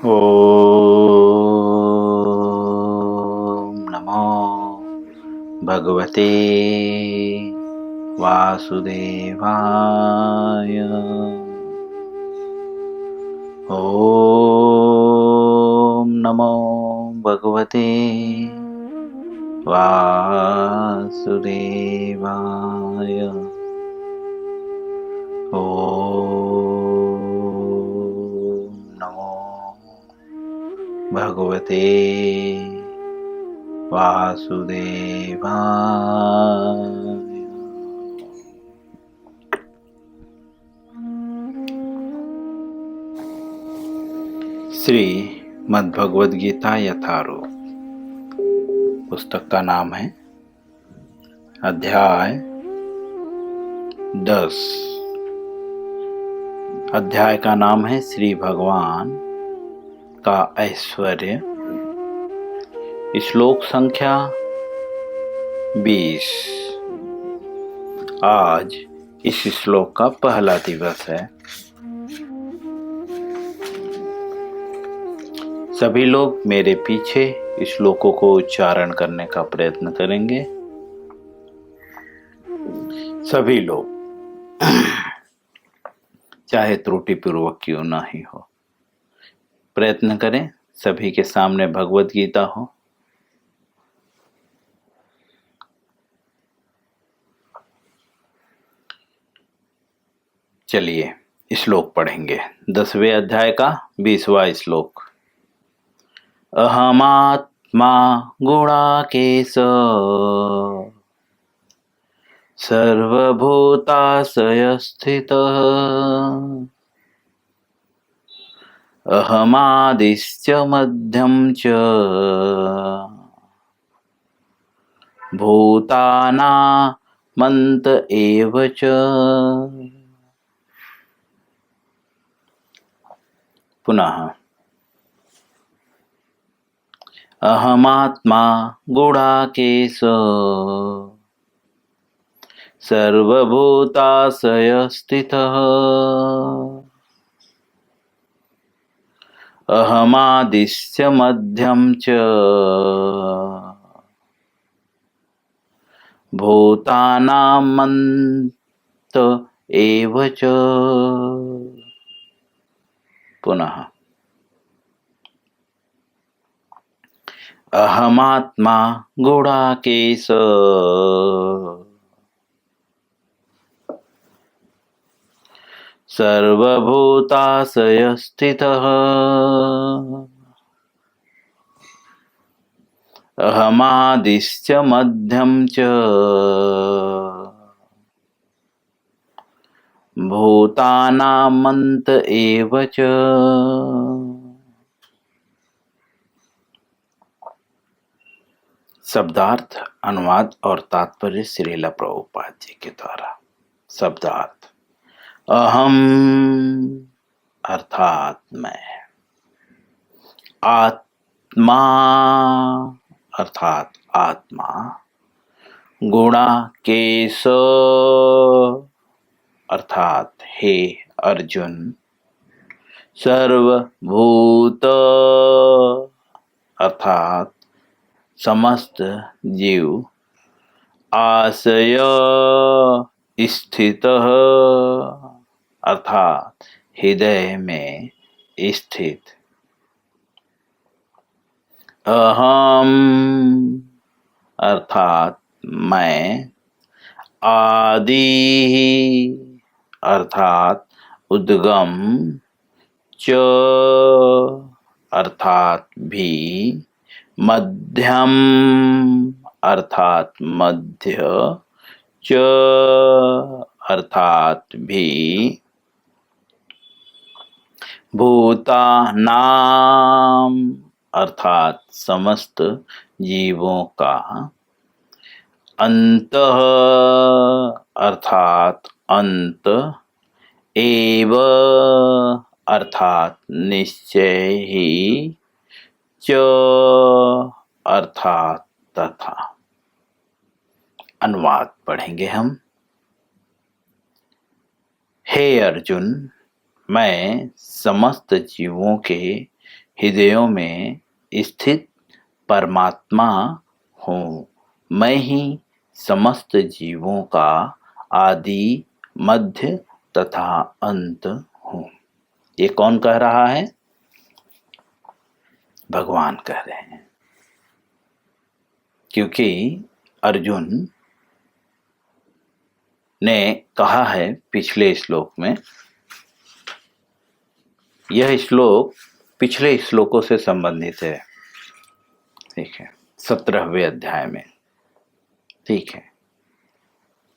ॐ नमो भगवते वासुदेवाय। ॐ नमो भगवते वासुदेवाय। ॐ नमो भगवते वासुदेवाय। श्री मद्भगवद गीता यथारूप पुस्तक का नाम है अध्याय 10। अध्याय का नाम है श्री भगवान का ऐश्वर्य। श्लोक संख्या 20। आज इस श्लोक का पहला दिवस है। सभी लोग मेरे पीछे श्लोकों को उच्चारण करने का प्रयत्न करेंगे। सभी लोग चाहे त्रुटि पूर्वक क्यों ना ही हो, प्रयत्न करें सभी के सामने भगवद गीता हो। चलिए श्लोक पढ़ेंगे। 10वें अध्याय का 20वां श्लोक। अहमात्मा गुणाकेश सर्वभूताशय स्थितः अहमादिश्च मध्यम च भूतानामन्त एव च। पुनः अहमात्मा गुणाकेश सर्वभूताशय स्थितः अहमादिश्च मध्यम च भूतानामन्त एव च। पुनः अहमात्मा गुणाकेश सर्वभूताशय स्थितः अहमादिश्च मध्यम च भूतानामन्त एव च। शब्दार्थ, अनुवाद और तात्पर्य श्रील प्रभुपाद जी के द्वारा। शब्दार्थ। अहम अर्थात मैं, आत्मा अर्थात आत्मा, गुणाकेश अर्थात हे अर्जुन, सर्वभूत अर्थात समस्त जीव, आशय स्थित अर्थात हृदय में स्थित, अहम अर्थात मैं, आदि अर्थात उद्गम, च अर्थात भी, मध्यम अर्थात मध्य, च अर्थात भी, भूतानाम अर्थात समस्त जीवों का, अंतः अर्थात अंत, एव अर्थात निश्चय ही, च अर्थात तथा। अनुवाद पढ़ेंगे हम। हे अर्जुन, मैं समस्त जीवों के हृदयों में स्थित परमात्मा हूँ। मैं ही समस्त जीवों का आदि, मध्य तथा अंत हूँ। ये कौन कह रहा है? भगवान कह रहे हैं। क्योंकि अर्जुन ने कहा है पिछले श्लोक में, यह श्लोक पिछले श्लोकों से संबंधित है, ठीक है, 17वें अध्याय में, ठीक है।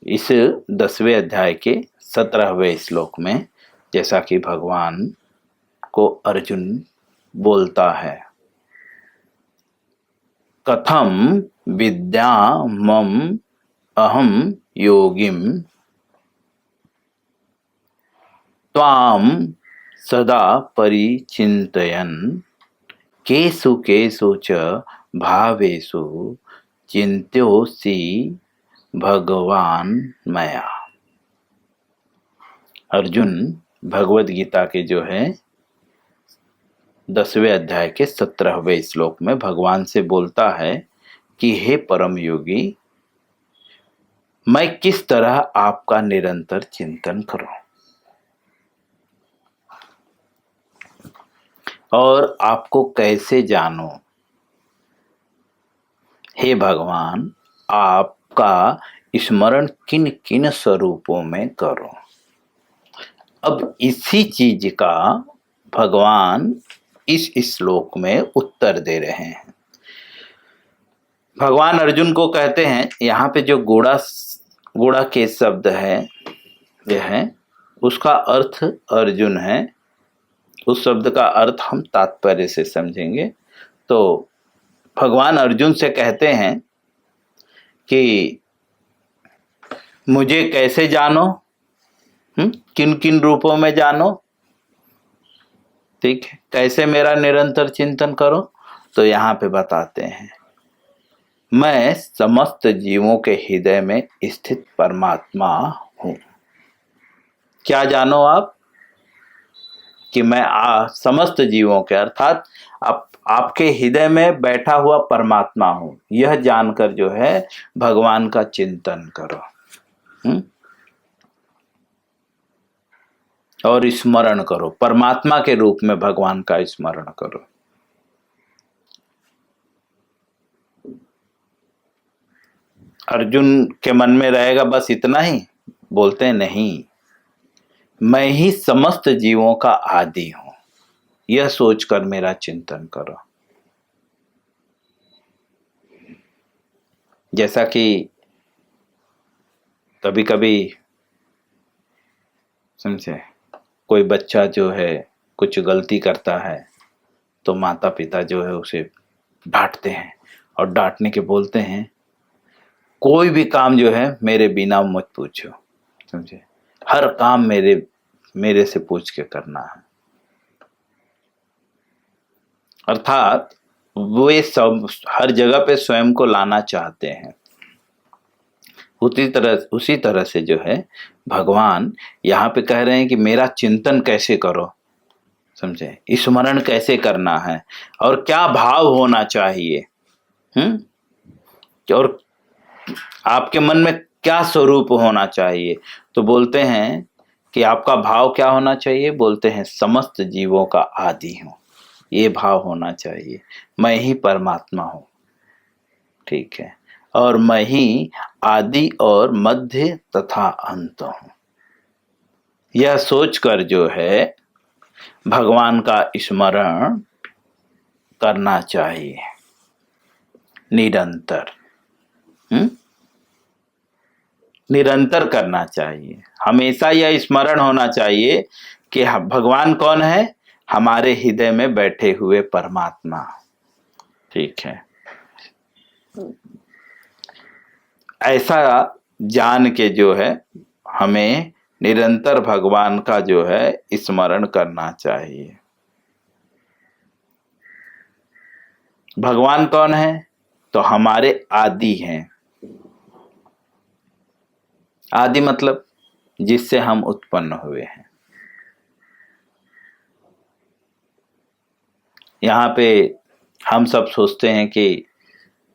इस 10वें अध्याय के 17वें श्लोक में जैसा कि भगवान को अर्जुन बोलता है, कथम विद्यामम अहम योगिम त्वाम सदा परिचिन्तयन् केषु केषु च भावेषु चिन्त्योऽसि भगवान मया। अर्जुन भगवद गीता के जो है 10वें अध्याय के 17वें श्लोक में भगवान से बोलता है कि हे परम योगी, मैं किस तरह आपका निरंतर चिंतन करूं और आपको कैसे जानूं। हे भगवान, आपका स्मरण किन किन स्वरूपों में करूं। अब इसी चीज का भगवान इस श्लोक में उत्तर दे रहे हैं। भगवान अर्जुन को कहते हैं, यहाँ पे जो गोड़ा के शब्द है यह है, उसका अर्थ अर्जुन है। उस शब्द का अर्थ हम तात्पर्य से समझेंगे। तो भगवान अर्जुन से कहते हैं कि मुझे कैसे जानो, किन किन रूपों में जानो, ठीक है, कैसे मेरा निरंतर चिंतन करो। तो यहाँ पे बताते हैं, मैं समस्त जीवों के हृदय में स्थित परमात्मा हूँ। क्या जानो आप? कि मैं समस्त जीवों के अर्थात आपके हृदय में बैठा हुआ परमात्मा हूँ। यह जानकर जो है भगवान का चिंतन करो और स्मरण करो, परमात्मा के रूप में भगवान का स्मरण करो। अर्जुन के मन में रहेगा बस इतना ही, बोलते नहीं, मैं ही समस्त जीवों का आदि हूं, यह सोचकर मेरा चिंतन करो। जैसा कि कभी कभी समझे, कोई बच्चा जो है कुछ गलती करता है तो माता पिता जो है उसे डांटते हैं और डांटने के बोलते हैं, कोई भी काम जो है मेरे बिना मत पूछो, समझे, हर काम मेरे से पूछ के करना है। अर्थात वे सब हर जगह पे स्वयं को लाना चाहते हैं। उसी तरह से जो है भगवान यहाँ पे कह रहे हैं कि मेरा चिंतन कैसे करो, समझे, स्मरण कैसे करना है और क्या भाव होना चाहिए, और आपके मन में क्या स्वरूप होना चाहिए। तो बोलते हैं कि आपका भाव क्या होना चाहिए, बोलते हैं समस्त जीवों का आदि हूं, ये भाव होना चाहिए। मैं ही परमात्मा हूं, ठीक है, और मैं ही आदि और मध्य तथा अंत हूं। यह सोचकर जो है भगवान का स्मरण करना चाहिए निरंतर, निरंतर करना चाहिए। हमेशा यह स्मरण होना चाहिए कि भगवान कौन है, हमारे हृदय में बैठे हुए परमात्मा, ठीक है। ऐसा जान के जो है हमें निरंतर भगवान का जो है स्मरण करना चाहिए। भगवान कौन है? तो हमारे आदि हैं। आदि मतलब जिससे हम उत्पन्न हुए हैं। यहाँ पे हम सब सोचते हैं कि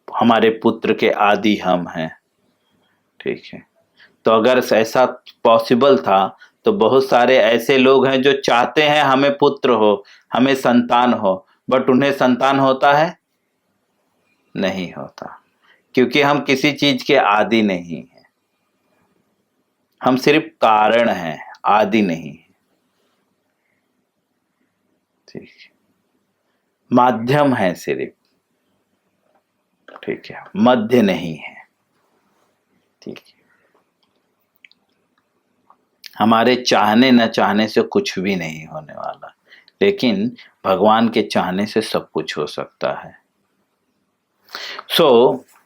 हमारे पुत्र के आदि हम हैं, ठीक है। तो अगर ऐसा पॉसिबल था तो बहुत सारे ऐसे लोग हैं जो चाहते हैं हमें पुत्र हो, हमें संतान हो, बट उन्हें संतान होता है नहीं होता, क्योंकि हम किसी चीज के आदि नहीं हैं, हम सिर्फ कारण हैं, आदि नहीं है, ठीक है। माध्यम है सिर्फ, ठीक है, मध्य नहीं है, ठीक है। हमारे चाहने न चाहने से कुछ भी नहीं होने वाला, लेकिन भगवान के चाहने से सब कुछ हो सकता है।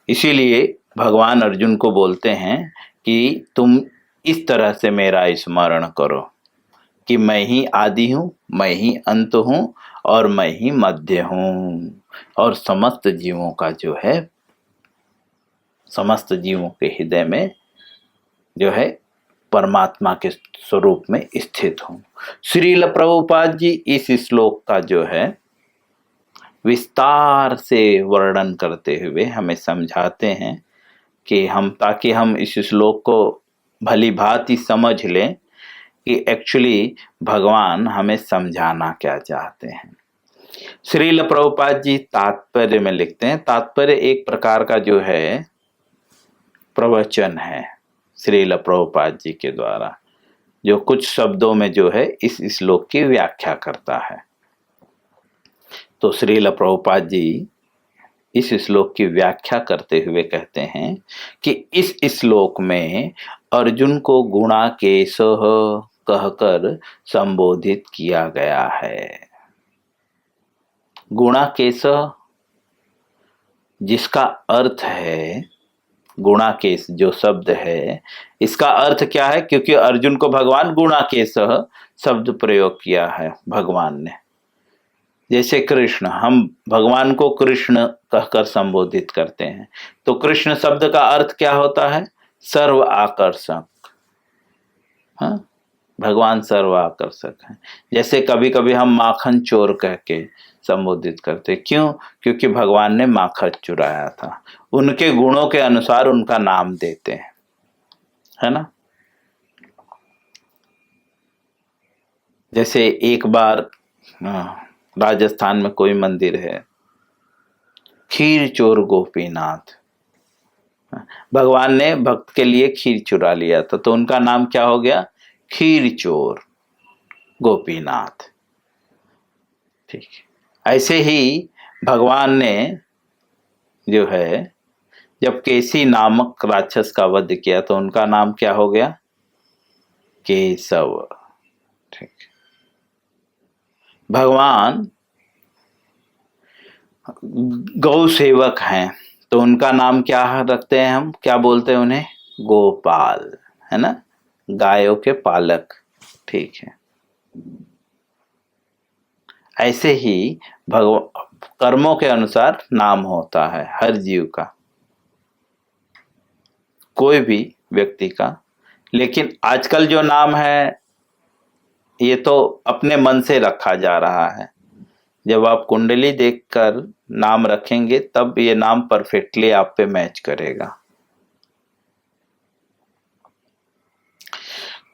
इसीलिए भगवान अर्जुन को बोलते हैं कि तुम इस तरह से मेरा स्मरण करो कि मैं ही आदि हूं, मैं ही अंत हूं और मैं ही मध्य हूं, और समस्त जीवों का जो है, समस्त जीवों के हृदय में जो है परमात्मा के स्वरूप में स्थित हूं। श्रील प्रभुपाद जी इस श्लोक का जो है विस्तार से वर्णन करते हुए हमें समझाते हैं कि ताकि हम इस श्लोक को भली भांति समझ लें कि एक्चुअली भगवान हमें समझाना क्या चाहते हैं। श्रील प्रभुपाद जी तात्पर्य में लिखते हैं, तात्पर्य एक प्रकार का जो है प्रवचन है श्रील प्रभुपाद जी के द्वारा, जो कुछ शब्दों में जो है इस श्लोक की व्याख्या करता है। तो श्रील प्रभुपाद जी इस श्लोक की व्याख्या करते हुए कहते हैं कि इस श्लोक में अर्जुन को गुणाकेशः कहकर संबोधित किया गया है। गुणाकेशः जिसका अर्थ है, गुणाकेश जो शब्द है इसका अर्थ क्या है, क्योंकि अर्जुन को भगवान गुणाकेशः शब्द प्रयोग किया है भगवान ने। जैसे कृष्ण, हम भगवान को कृष्ण कहकर संबोधित करते हैं, तो कृष्ण शब्द का अर्थ क्या होता है, सर्व आकर्षक। हाँ, भगवान सर्व आकर्षक है। जैसे कभी कभी हम माखन चोर कह के संबोधित करते, क्यों, क्योंकि भगवान ने माखन चुराया था, उनके गुणों के अनुसार उनका नाम देते हैं, है ना। जैसे एक बार राजस्थान में कोई मंदिर है, खीर चोर गोपीनाथ, भगवान ने भक्त के लिए खीर चुरा लिया था, तो उनका नाम क्या हो गया, खीर चोर गोपीनाथ, ठीक है। ऐसे ही भगवान ने जो है जब केसी नामक राक्षस का वध किया तो उनका नाम क्या हो गया, केशव, ठीक। भगवान गौ सेवक हैं तो उनका नाम क्या रखते हैं, हम क्या बोलते हैं उन्हें, गोपाल, है ना, गायों के पालक, ठीक है। ऐसे ही कर्मों के अनुसार नाम होता है हर जीव का, कोई भी व्यक्ति का। लेकिन आजकल जो नाम है ये तो अपने मन से रखा जा रहा है। जब आप कुंडली देखकर नाम रखेंगे तब ये नाम परफेक्टली आप पे मैच करेगा।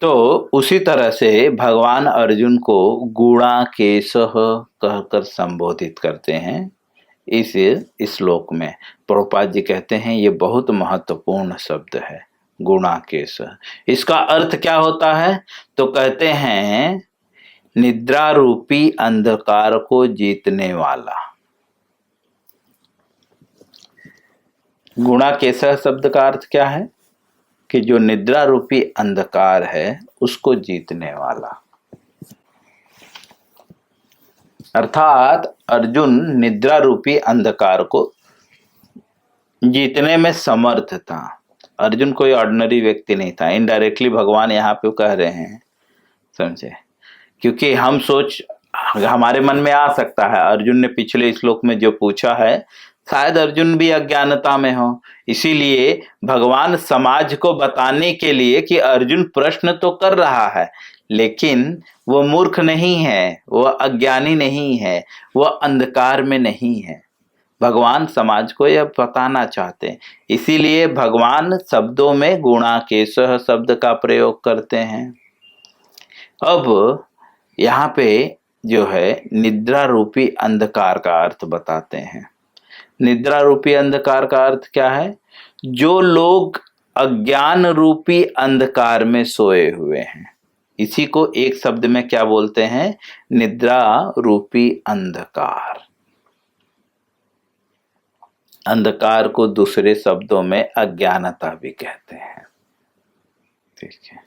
तो उसी तरह से भगवान अर्जुन को गुणाकेशः कहकर संबोधित करते हैं इस श्लोक में। प्रभुपाद जी कहते हैं ये बहुत महत्वपूर्ण शब्द है, गुणाकेशः। इसका अर्थ क्या होता है, तो कहते हैं निद्रा रूपी अंधकार को जीतने वाला। गुणाकेशः शब्द का अर्थ क्या है कि जो निद्रा रूपी अंधकार है उसको जीतने वाला, अर्थात अर्जुन निद्रा रूपी अंधकार को जीतने में समर्थ था। अर्जुन कोई ऑर्डिनरी व्यक्ति नहीं था, इनडायरेक्टली भगवान यहाँ पे कह रहे हैं, समझे। क्योंकि हम हमारे मन में आ सकता है, अर्जुन ने पिछले श्लोक में जो पूछा है शायद अर्जुन भी अज्ञानता में हो, इसीलिए भगवान समाज को बताने के लिए कि अर्जुन प्रश्न तो कर रहा है लेकिन वो मूर्ख नहीं है, वो अज्ञानी नहीं है, वो अंधकार में नहीं है। भगवान समाज को यह बताना चाहते हैं, इसीलिए भगवान शब्दों में गुणाकेशः शब्द का प्रयोग करते हैं। अब यहाँ पे जो है निद्रा रूपी अंधकार का अर्थ बताते हैं। निद्रा रूपी अंधकार का अर्थ क्या है? जो लोग अज्ञान रूपी अंधकार में सोए हुए हैं, इसी को एक शब्द में क्या बोलते हैं? निद्रा रूपी अंधकार। अंधकार को दूसरे शब्दों में अज्ञानता भी कहते हैं। ठीक है।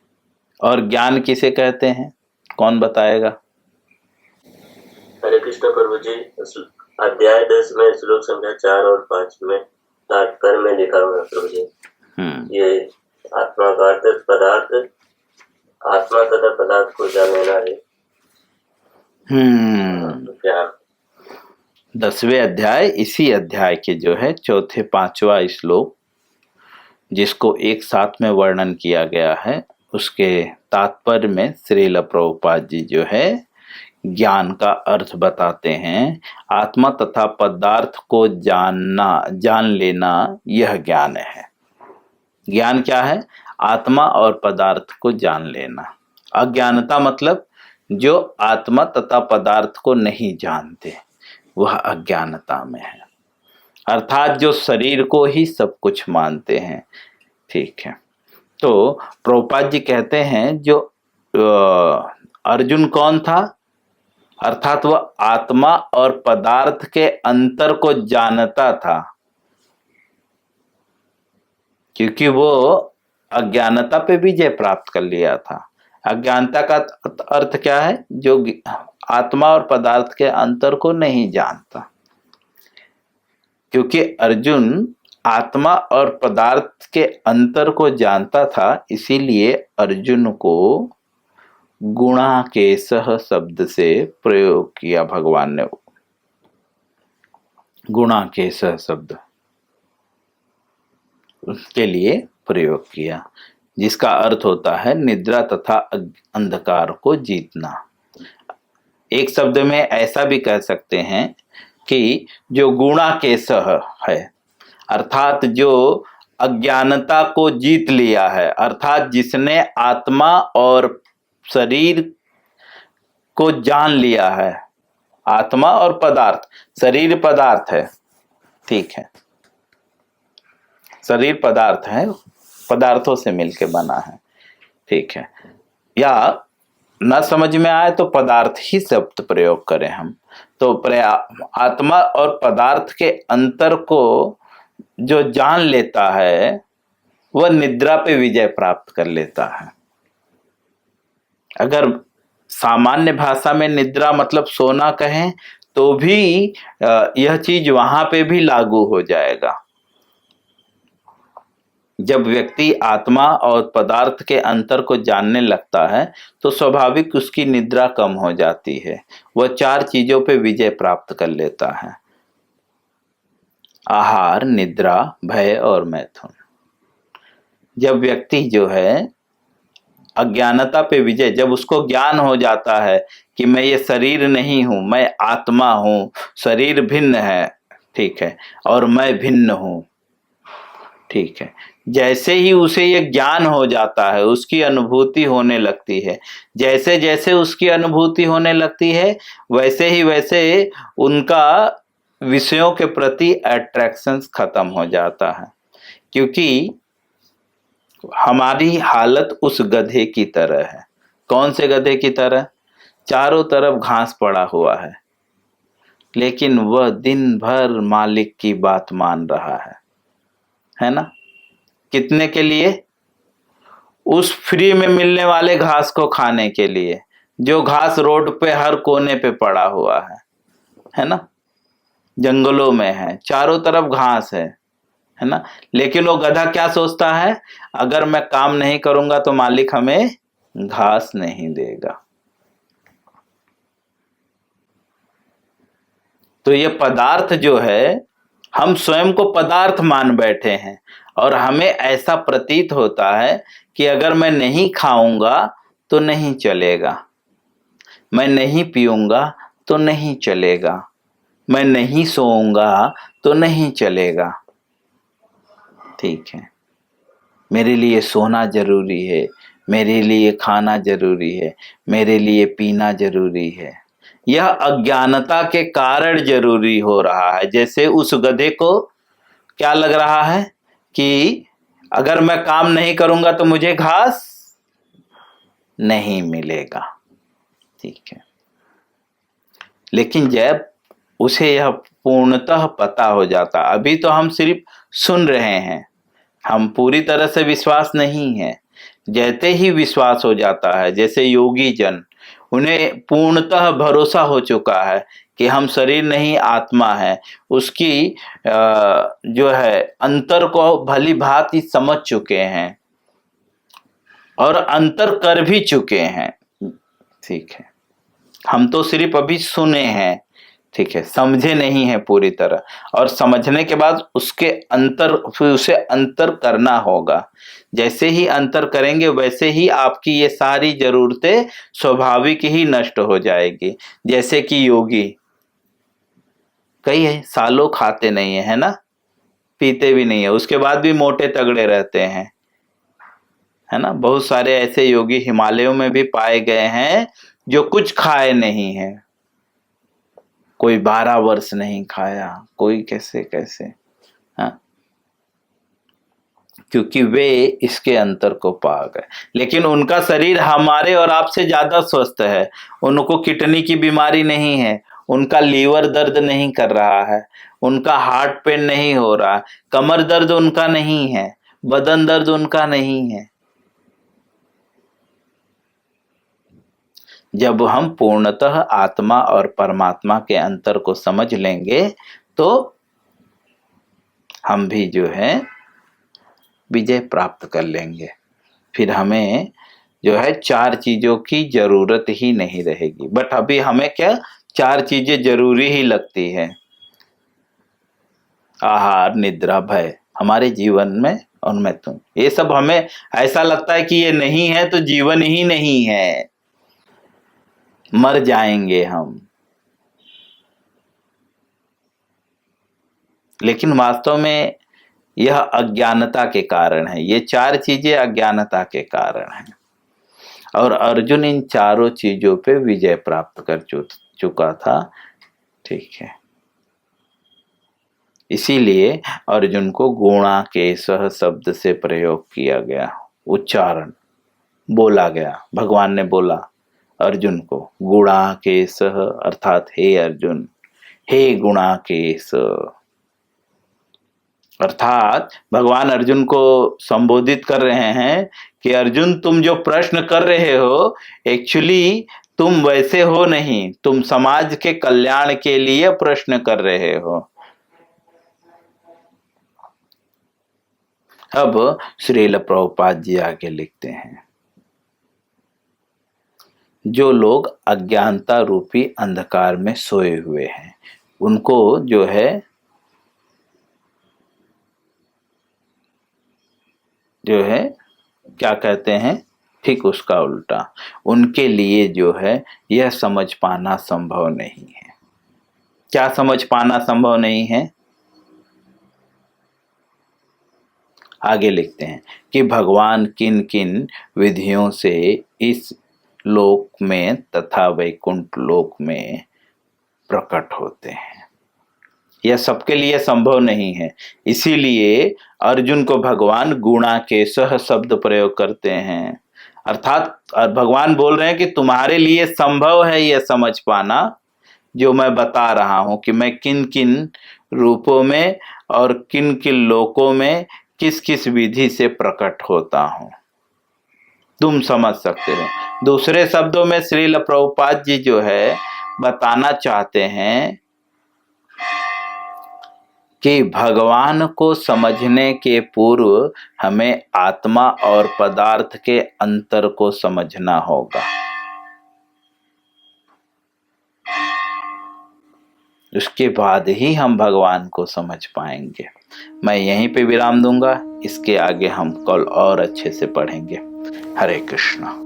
और ज्ञान किसे कहते हैं? कौन बताएगा? हरे कृष्ण प्रभु जी, अध्याय 10 में श्लोक संख्या 4 और 5 में तात्पर्य में लिखा हुआ प्रभु जी, ये आत्मा का अर्थ पदार्थ, आत्मा तथा पदार्थ को जान लेना है। क्या 10वें अध्याय, इसी अध्याय के जो है चौथे 5वां श्लोक, जिसको एक साथ में वर्णन किया गया है, उसके तात्पर्य में श्रील प्रभुपाद जी जो है ज्ञान का अर्थ बताते हैं। आत्मा तथा पदार्थ को जान लेना, यह ज्ञान है। ज्ञान क्या है? आत्मा और पदार्थ को जान लेना। अज्ञानता मतलब जो आत्मा तथा पदार्थ को नहीं जानते, वह अज्ञानता में है। अर्थात जो शरीर को ही सब कुछ मानते हैं। ठीक है। तो प्रभुपाद जी कहते हैं जो अर्जुन कौन था? अर्थात वह आत्मा और पदार्थ के अंतर को जानता था, क्योंकि वो अज्ञानता पे विजय प्राप्त कर लिया था। अज्ञानता का अर्थ क्या है? जो आत्मा और पदार्थ के अंतर को नहीं जानता। क्योंकि अर्जुन आत्मा और पदार्थ के अंतर को जानता था, इसीलिए अर्जुन को गुणाकेशः शब्द से प्रयोग किया भगवान ने। गुणाकेशः शब्द उसके लिए प्रयोग किया, जिसका अर्थ होता है निद्रा तथा अंधकार को जीतना। एक शब्द में ऐसा भी कह सकते हैं कि जो गुणाकेशः है, अर्थात जो अज्ञानता को जीत लिया है, अर्थात जिसने आत्मा और शरीर को जान लिया है। आत्मा और पदार्थ, शरीर पदार्थ है, ठीक है, शरीर पदार्थ है, पदार्थों से मिलके बना है, ठीक है। या न समझ में आए तो पदार्थ ही शब्द प्रयोग करें हम, तो आत्मा और पदार्थ के अंतर को जो जान लेता है, वह निद्रा पे विजय प्राप्त कर लेता है। अगर सामान्य भाषा में निद्रा मतलब सोना कहें तो भी यह चीज वहां पे भी लागू हो जाएगा। जब व्यक्ति आत्मा और पदार्थ के अंतर को जानने लगता है तो स्वाभाविक उसकी निद्रा कम हो जाती है, वह 4 चीजों पे विजय प्राप्त कर लेता है: आहार, निद्रा, भय और मैथुन। जब व्यक्ति जो है अज्ञानता पे विजय, जब उसको ज्ञान हो जाता है कि मैं ये शरीर नहीं हूं, मैं आत्मा हूं, शरीर भिन्न है, ठीक है, और मैं भिन्न हूं, ठीक है, जैसे ही उसे ये ज्ञान हो जाता है, उसकी अनुभूति होने लगती है, जैसे जैसे उसकी अनुभूति होने लगती है वैसे ही वैसे उनका विषयों के प्रति अट्रैक्शन खत्म हो जाता है। क्योंकि हमारी हालत उस गधे की तरह है। कौन से गधे की तरह? चारों तरफ घास पड़ा हुआ है, लेकिन वह दिन भर मालिक की बात मान रहा है ना? कितने के लिए? उस फ्री में मिलने वाले घास को खाने के लिए, जो घास रोड पे हर कोने पे पड़ा हुआ है ना? जंगलों में है, चारों तरफ घास है ना? लेकिन वो गधा क्या सोचता है? अगर मैं काम नहीं करूंगा तो मालिक हमें घास नहीं देगा। तो ये पदार्थ जो है, हम स्वयं को पदार्थ मान बैठे हैं और हमें ऐसा प्रतीत होता है कि अगर मैं नहीं खाऊंगा तो नहीं चलेगा, मैं नहीं पीऊंगा तो नहीं चलेगा, मैं नहीं सोऊंगा तो नहीं चलेगा। ठीक है, मेरे लिए सोना जरूरी है, मेरे लिए खाना जरूरी है, मेरे लिए पीना जरूरी है। यह अज्ञानता के कारण जरूरी हो रहा है। जैसे उस गधे को क्या लग रहा है कि अगर मैं काम नहीं करूंगा तो मुझे घास नहीं मिलेगा। ठीक है, लेकिन जब उसे यह पूर्णतः पता हो जाता, अभी तो हम सिर्फ सुन रहे हैं, हम पूरी तरह से विश्वास नहीं है। जैसे ही विश्वास हो जाता है, जैसे योगी जन, उन्हें पूर्णतः भरोसा हो चुका है कि हम शरीर नहीं आत्मा है, उसकी जो है अंतर को भली भांति समझ चुके हैं और अंतर कर भी चुके हैं। ठीक है, हम तो सिर्फ अभी सुने हैं, ठीक है, समझे नहीं है पूरी तरह, और समझने के बाद उसके अंतर, फिर उसे अंतर करना होगा। जैसे ही अंतर करेंगे वैसे ही आपकी ये सारी जरूरतें स्वाभाविक ही नष्ट हो जाएगी। जैसे कि योगी कई सालों खाते नहीं है ना, पीते भी नहीं है, उसके बाद भी मोटे तगड़े रहते हैं, है ना। बहुत सारे ऐसे योगी हिमालयों में भी पाए गए हैं जो कुछ खाए नहीं है, कोई 12 वर्ष नहीं खाया, कोई कैसे कैसे, हाँ, क्योंकि वे इसके अंतर को पा गए। लेकिन उनका शरीर हमारे और आपसे ज्यादा स्वस्थ है, उनको किडनी की बीमारी नहीं है, उनका लीवर दर्द नहीं कर रहा है, उनका हार्ट पेन नहीं हो रहा, कमर दर्द उनका नहीं है, बदन दर्द उनका नहीं है। जब हम पूर्णतः आत्मा और परमात्मा के अंतर को समझ लेंगे तो हम भी जो है विजय प्राप्त कर लेंगे। फिर हमें जो है 4 चीजों की जरूरत ही नहीं रहेगी। बट अभी हमें क्या 4 चीजें जरूरी ही लगती है, आहार, निद्रा, भय, हमारे जीवन में उनमें तुम, ये सब हमें ऐसा लगता है कि ये नहीं है तो जीवन ही नहीं है, मर जाएंगे हम। लेकिन वास्तव में यह अज्ञानता के कारण है, ये 4 चीजें अज्ञानता के कारण हैं। और अर्जुन इन चारों चीजों पे विजय प्राप्त कर चुका था। ठीक है, इसीलिए अर्जुन को गुणाकेशः शब्द से प्रयोग किया गया, उच्चारण बोला गया। भगवान ने बोला अर्जुन को गुणाकेशः, अर्थात हे अर्जुन, हे गुणाकेश, अर्थात भगवान अर्जुन को संबोधित कर रहे हैं कि अर्जुन, तुम जो प्रश्न कर रहे हो एक्चुअली तुम वैसे हो नहीं, तुम समाज के कल्याण के लिए प्रश्न कर रहे हो। अब श्रील प्रभुपाद जी आगे लिखते हैं, जो लोग अज्ञानता रूपी अंधकार में सोए हुए हैं उनको जो है क्या कहते हैं, ठीक उसका उल्टा, उनके लिए जो है यह समझ पाना संभव नहीं है। क्या समझ पाना संभव नहीं है? आगे लिखते हैं कि भगवान किन किन विधियों से इस लोक में तथा वैकुंठ लोक में प्रकट होते हैं, यह सबके लिए संभव नहीं है। इसीलिए अर्जुन को भगवान गुणाकेशः शब्द प्रयोग करते हैं, अर्थात भगवान बोल रहे हैं कि तुम्हारे लिए संभव है यह समझ पाना जो मैं बता रहा हूं कि मैं किन किन रूपों में और किन किन लोकों में किस किस विधि से प्रकट होता हूं, तुम समझ सकते हो। दूसरे शब्दों में श्रील प्रभुपाद जी जो है बताना चाहते हैं कि भगवान को समझने के पूर्व हमें आत्मा और पदार्थ के अंतर को समझना होगा। उसके बाद ही हम भगवान को समझ पाएंगे। मैं यहीं पे विराम दूंगा, इसके आगे हम कल और अच्छे से पढ़ेंगे। हरे कृष्णा।